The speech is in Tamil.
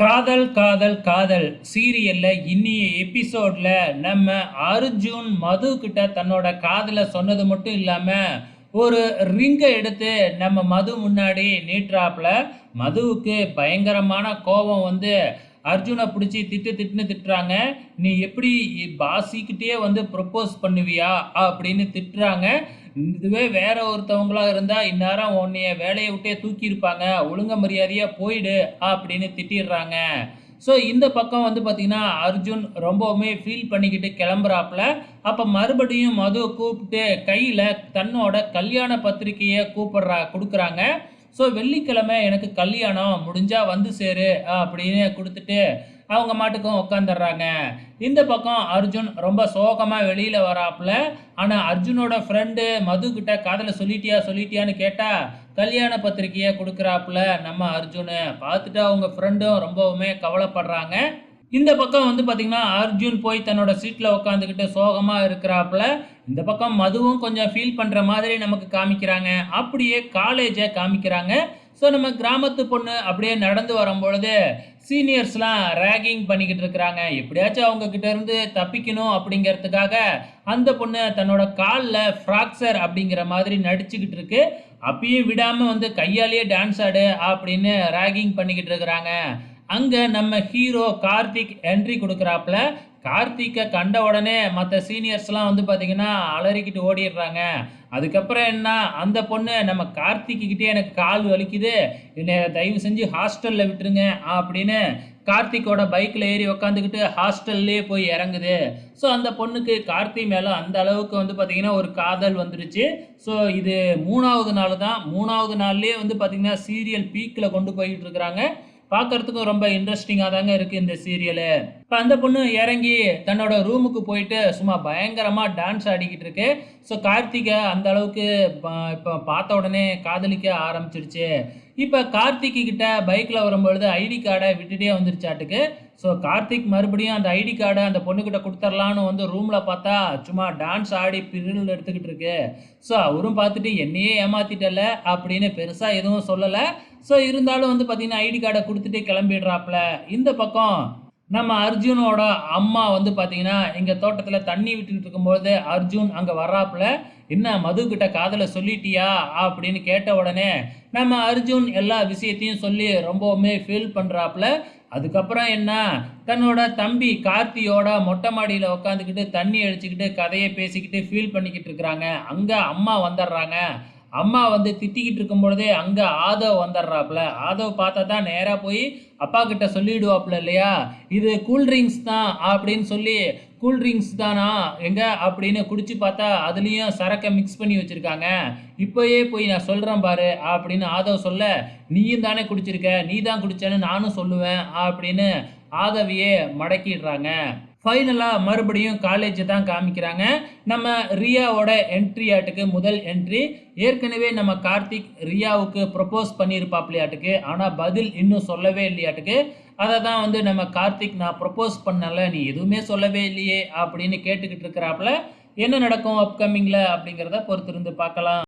காதல் காதல் காதல் சீரியல்ல இன்னிய எபிசோட்ல நம்ம அர்ஜுன் மது கிட்ட தன்னோட காதல சொன்னது மட்டும் இல்லாம ஒரு ரிங்கை எடுத்து நம்ம மது முன்னாடி நீட்டுறாப்புல. மதுவுக்கு பயங்கரமான கோபம் வந்து அர்ஜுனை பிடிச்சி திட்டு திட்டுன்னு திட்டுறாங்க. நீ எப்படி பாசிக்கிட்டே வந்து ப்ரப்போஸ் பண்ணுவியா அப்படின்னு திட்டுறாங்க. இதுவே வேற ஒருத்தவங்களா இருந்தா இந்நேரம் உன்னைய வேலையை விட்டே தூக்கியிருப்பாங்க, ஒழுங்க மரியாதையா போயிடு அப்படின்னு திட்டிடுறாங்க. ஸோ இந்த பக்கம் வந்து பார்த்தீங்கன்னா அர்ஜுன் ரொம்பவுமே ஃபீல் பண்ணிக்கிட்டு கிளம்புறாப்புல. அப்போ மறுபடியும் மதுவை கூப்பிட்டு கையில் தன்னோட கல்யாண பத்திரிக்கையை கொடுக்குறாங்க. ஸோ வெள்ளிக்கிழமை எனக்கு கல்யாணம், முடிஞ்சா வந்து சேரு அப்படின்னு கொடுத்துட்டு அவங்க மாட்டுக்கும் உட்காந்துடுறாங்க. இந்த பக்கம் அர்ஜுன் ரொம்ப சோகமாக வெளியில் வராப்புல. ஆனால் அர்ஜுனோட ஃப்ரெண்டு மது கிட்ட காதலை சொல்லிட்டியான்னு கேட்டால் கல்யாண பத்திரிக்கையை கொடுக்குறாப்புல நம்ம அர்ஜுனு. பார்த்துட்டு அவங்க ஃப்ரெண்டும் ரொம்பவுமே கவலைப்படுறாங்க. இந்த பக்கம் வந்து பார்த்தீங்கன்னா அர்ஜுன் போய் தன்னோட சீட்டில் உட்காந்துக்கிட்டு சோகமாக இருக்கிறாப்புல. இந்த பக்கம் மதுவும் கொஞ்சம் ஃபீல் பண்ணுற மாதிரி நமக்கு காமிக்கிறாங்க. அப்படியே காலேஜை காமிக்கிறாங்க. ஸோ நம்ம கிராமத்து பொண்ணு அப்படியே நடந்து வரும்பொழுது சீனியர்ஸ்லாம் ரேகிங் பண்ணிக்கிட்டு இருக்கிறாங்க. எப்படியாச்சும் அவங்க கிட்ட இருந்து தப்பிக்கணும் அப்படிங்கிறதுக்காக அந்த பொண்ணு தன்னோட காலில் ஃப்ராக்சர் அப்படிங்கிற மாதிரி நடிச்சுக்கிட்டு இருக்கு. அப்பயும் விடாமல் வந்து கையாலேயே டான்ஸ் ஆடு அப்படின்னு ரேகிங் பண்ணிக்கிட்டு இருக்கிறாங்க. அங்கே நம்ம ஹீரோ கார்த்திக் என்ட்ரி கொடுக்குறாப்புல. கார்த்திக்கை கண்ட உடனே மற்ற சீனியர்ஸ்லாம் வந்து பார்த்திங்கன்னா அலறிக்கிட்டு ஓடிடுறாங்க. அதுக்கப்புறம் என்ன, அந்த பொண்ணு நம்ம கார்த்திக்கிட்டே எனக்கு கால் வலிக்குது, என்னை தயவு செஞ்சு ஹாஸ்டலில் விட்டுருங்க அப்படின்னு கார்த்திக்கோட பைக்கில் ஏறி உக்காந்துக்கிட்டு ஹாஸ்டல்லே போய் இறங்குது. ஸோ அந்த பொண்ணுக்கு கார்த்தி மேலே அந்த அளவுக்கு வந்து பார்த்திங்கன்னா ஒரு காதல் வந்துடுச்சு. ஸோ இது 3வது நாள் தான். 3வது நாள்லேயே வந்து பார்த்திங்கன்னா சீரியல் பீக்கில் கொண்டு போய்கிட்டு இருக்கிறாங்க. பார்க்கறதுக்கும் ரொம்ப இன்ட்ரெஸ்டிங்காக தாங்க இருக்குது இந்த சீரியலு. இப்போ அந்த பொண்ணு இறங்கி தன்னோட ரூமுக்கு போயிட்டு சும்மா பயங்கரமாக டான்ஸ் ஆடிக்கிட்டு இருக்கு. ஸோ கார்த்திகை அந்த அளவுக்கு இப்போ பார்த்த உடனே காதலிக்க ஆரம்பிச்சிருச்சு. இப்போ கார்த்திக்கு கிட்ட பைக்கில் வரும்பொழுது ஐடி கார்டை விட்டுட்டே வந்துருச்சாட்டுக்கு. ஸோ கார்த்திக் மறுபடியும் அந்த ஐடி கார்டை அந்த பொண்ணுக்கிட்ட கொடுத்துர்லான்னு வந்து ரூமில் பார்த்தா சும்மா டான்ஸ் ஆடி பிரில் எடுத்துக்கிட்டு இருக்கு. ஸோ அவரும் பார்த்துட்டு என்னையே ஏமாத்திட்டல அப்படின்னு பெருசாக எதுவும் சொல்லலை. ஸோ இருந்தாலும் வந்து பார்த்தீங்கன்னா ஐடி கார்டை கொடுத்துட்டு கிளம்பிடுறாப்புல. இந்த பக்கம் நம்ம அர்ஜுனோட அம்மா வந்து பார்த்தீங்கன்னா எங்கள் தோட்டத்தில் தண்ணி விட்டுக்கிட்டு இருக்கும்போது அர்ஜுன் அங்கே வர்றாப்புல. என்ன மது கிட்ட காதலை சொல்லிட்டியா அப்படின்னு கேட்ட உடனே நம்ம அர்ஜுன் எல்லா விஷயத்தையும் சொல்லி ரொம்பவுமே ஃபீல் பண்ணுறாப்புல. அதுக்கப்புறம் என்ன, தன்னோட தம்பி கார்த்தியோட மொட்டை மாடியில் உட்காந்துக்கிட்டு தண்ணி அடிச்சுக்கிட்டு கதையை பேசிக்கிட்டு ஃபீல் பண்ணிக்கிட்டு இருக்கிறாங்க. அங்கே அம்மா வந்துடுறாங்க. அம்மா வந்து திட்டிக்கிட்டு இருக்கும் பொழுதே அங்கே ஆதவ் வந்துடுறாப்புல. ஆதவ் பார்த்தா தான் நேராக போய் அப்பா கிட்ட சொல்லிவிடுவாப்புல இல்லையா, இது கூல்ட்ரிங்க்ஸ் தான் அப்படின்னு சொல்லி, கூல்ட்ரிங்க்ஸ் தானா எங்க அப்படின்னு குடிச்சு பார்த்தா அதுலேயும் சரக்கை மிக்ஸ் பண்ணி வச்சுருக்காங்க, இப்போயே போய் நான் சொல்கிறேன் பாரு அப்படின்னு ஆதவ் சொல்ல, நீயும் தானே குடிச்சிருக்க, நீ தான் குடிச்சேன்னு நானும் சொல்லுவேன் அப்படின்னு ஆதவியே மடக்கிடுறாங்க. ஃபைனலாக மறுபடியும் காலேஜ் தான் காமிக்கிறாங்க. நம்ம ரியாவோட என்ட்ரி ஆட்டுக்கு முதல் என்ட்ரி. ஏற்கனவே நம்ம கார்த்திக் ரியாவுக்கு ப்ரப்போஸ் பண்ணியிருப்பாப்லையாட்டுக்கு, ஆனால் பதில் இன்னும் சொல்லவே இல்லையாட்டுக்கு. அதை தான் வந்து நம்ம கார்த்திக் நான் ப்ரப்போஸ் பண்ணல, நீ எதுவுமே சொல்லவே இல்லையே அப்படின்னு கேட்டுக்கிட்டு இருக்கிறாப்புல. என்ன நடக்கும் அப்கமிங்கில் அப்படிங்கிறத பொறுத்திருந்து பார்க்கலாம்.